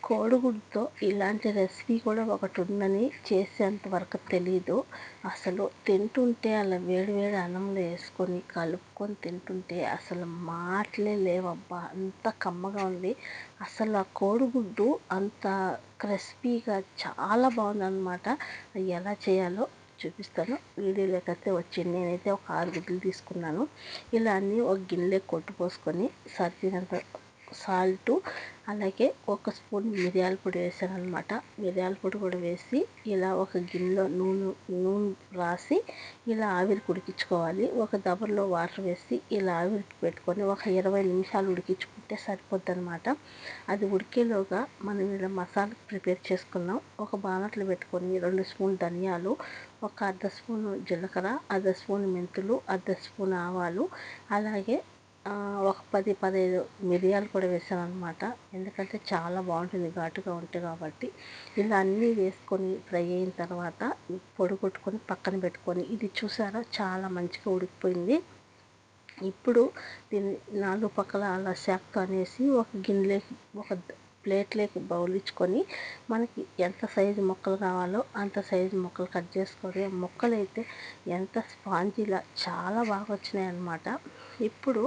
కోడిగుడ్డుతో ఇలాంటి రెసిపీ కూడా ఒకటి ఉందని చేసేంత వరకు తెలీదు. అసలు తింటుంటే అలా వేడి వేడి అన్నంలో వేసుకొని కలుపుకొని తింటుంటే అసలు మాటలే లేవబ్బా! అంత కమ్మగా ఉంది. అసలు ఆ కోడిగుడ్డు అంత క్రిస్పీగా చాలా బాగుందన్నమాట. ఎలా చేయాలో చూపిస్తాను. వీడియోలోకైతే వచ్చింది. నేనైతే ఒక 6 గుడ్లు తీసుకున్నాను. ఇలా అన్నీ ఒక గిన్నెలోకి కొట్టుపోసుకొని సరిపోయినంత సాల్టు, అలాగే ఒక స్పూన్ మిరియాల పొడి వేసానమాట. మిరియాల పొడి కూడా వేసి ఇలా ఒక గిన్నెలో నూనె రాసి ఇలా ఆవిరికి ఉడికించుకోవాలి. ఒక దబర్లో వాటర్ వేసి ఇలా ఆవిరికి పెట్టుకొని ఒక 20 నిమిషాలు ఉడికించుకుంటే సరిపోద్ది అనమాట. అది ఉడికేలోగా మనం ఇలా మసాలా ప్రిపేర్ చేసుకుందాం. ఒక బాణట్లో పెట్టుకొని 2 స్పూన్ ధనియాలు, ఒక అర్ధ స్పూను జీలకర్ర, అర్ధ స్పూన్ మెంతులు, అర్ధ స్పూన్ ఆవాలు, అలాగే ఒక 10-15 మిరియాలు కూడా వేసాను అనమాట. ఎందుకంటే చాలా బాగుంటుంది ఘాటుగా ఉంటాయి కాబట్టి. ఇలా అన్నీ వేసుకొని ఫ్రై అయిన తర్వాత పొడి కొట్టుకొని పక్కన పెట్టుకొని, ఇది చూసారా చాలా మంచిగా ఉడికిపోయింది. ఇప్పుడు దీన్ని 4 పక్కల అలా శాక్తో అనేసి ఒక గిన్నెలోకి ఒక ప్లేట్లోకి బౌలించుకొని మనకి ఎంత సైజు ముక్కలు కావాలో అంత సైజు ముక్కలు కట్ చేసుకొని, ముక్కలు అయితే ఎంత స్పాంజీలా చాలా బాగా వచ్చినాయి అన్నమాట. ఇప్పుడు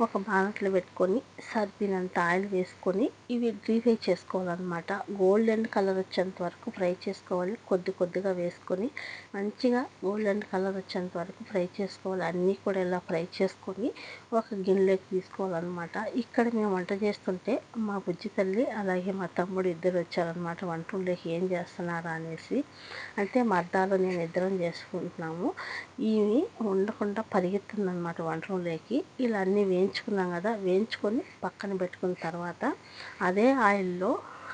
ఒక బాణట్లో పెట్టుకొని సరిపోయినంత ఆయిల్ వేసుకొని ఇవి డీప్ ఫ్రై చేసుకోవాలన్నమాట. గోల్డెన్ కలర్ వచ్చేంత వరకు ఫ్రై చేసుకోవాలి. కొద్ది కొద్దిగా వేసుకొని మంచిగా గోల్డెన్ కలర్ వచ్చేంత వరకు ఫ్రై చేసుకోవాలి. అన్నీ కూడా ఇలా ఫ్రై చేసుకొని ఒక గిన్నెలోకి తీసుకోవాలన్నమాట. ఇక్కడ మేము వంట చేస్తుంటే మా బుజ్జి తల్లి అలాగే మా తమ్ముడు ఇద్దరు వచ్చారనమాట. వంట రూమ్లోకి ఏం చేస్తున్నారా అనేసి. అంటే మా అద్దాలో నేను ఇద్దరం చేసుకుంటున్నాము. ఇవి ఉండకుండా పరిగెత్తుందనమాట వంట రూమ్లోకి. ఇలా అన్నీ వేయించుకున్నాం కదా, వేయించుకొని పక్కన పెట్టుకున్న తర్వాత అదే ఆయిల్లో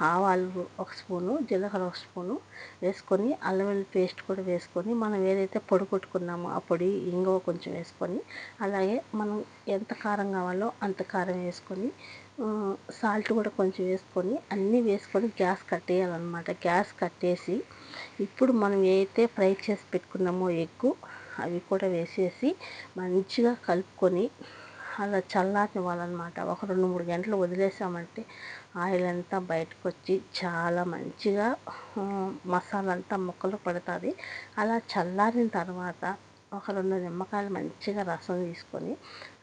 ఆవాలు ఒక స్పూను, జీలకర్ర ఒక స్పూను వేసుకొని అల్లం వెల్లుల్లి పేస్ట్ కూడా వేసుకొని మనం ఏదైతే పొడి కొట్టుకున్నామో ఆ పొడి, ఇంగువ కొంచెం వేసుకొని, అలాగే మనం ఎంత కారం కావాలో అంత కారం వేసుకొని, సాల్ట్ కూడా కొంచెం వేసుకొని అన్నీ వేసుకొని గ్యాస్ కట్టేయాలన్నమాట. గ్యాస్ కట్టేసి ఇప్పుడు మనం ఏదైతే ఫ్రై చేసి పెట్టుకున్నామో ఎగ్గు అవి కూడా వేసేసి మంచిగా కలుపుకొని అలా చల్లారనివ్వాలన్నమాట. ఒక 2-3 గంటలు వదిలేసామంటే ఆయిల్ అంతా బయటకు వచ్చి చాలా మంచిగా మసాలా అంతా ముక్కలు పడుతుంది. అలా చల్లారిన తర్వాత ఒక 2 నిమ్మకాయలు మంచిగా రసం తీసుకొని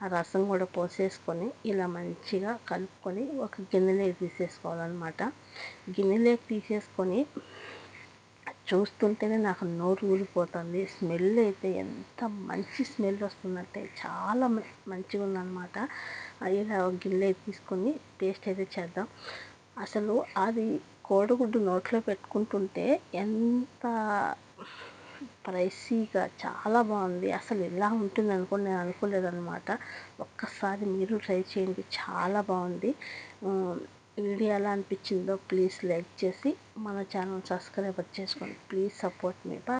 ఆ రసం కూడా పోసేసుకొని ఇలా మంచిగా కలుపుకొని ఒక గిన్నెలోకి తీసేసుకోవాలన్నమాట. గిన్నెలోకి తీసేసుకొని చూస్తుంటేనే నాకు నోరు ఊరిపోతుంది. స్మెల్ అయితే ఎంత మంచి స్మెల్ వస్తుందంటే చాలా మంచిగా ఉందన్నమాట. ఇలా ఒక గిన్నెలోకి తీసుకొని టేస్ట్ అయితే చేద్దాం. అసలు అది కోడిగుడ్డు నోట్లో పెట్టుకుంటుంటే ఎంత స్పైసీగా చాలా బాగుంది. అసలు ఇలా ఉంటుంది అనుకోని నేను అనుకోలేదన్నమాట. ఒక్కసారి మీరు ట్రై చేయండి, చాలా బాగుంది. వీడియో ఎలా అనిపించిందో ప్లీజ్ లైక్ చేసి మన ఛానల్ సబ్స్క్రైబ్ చేసుకోండి. Please support me.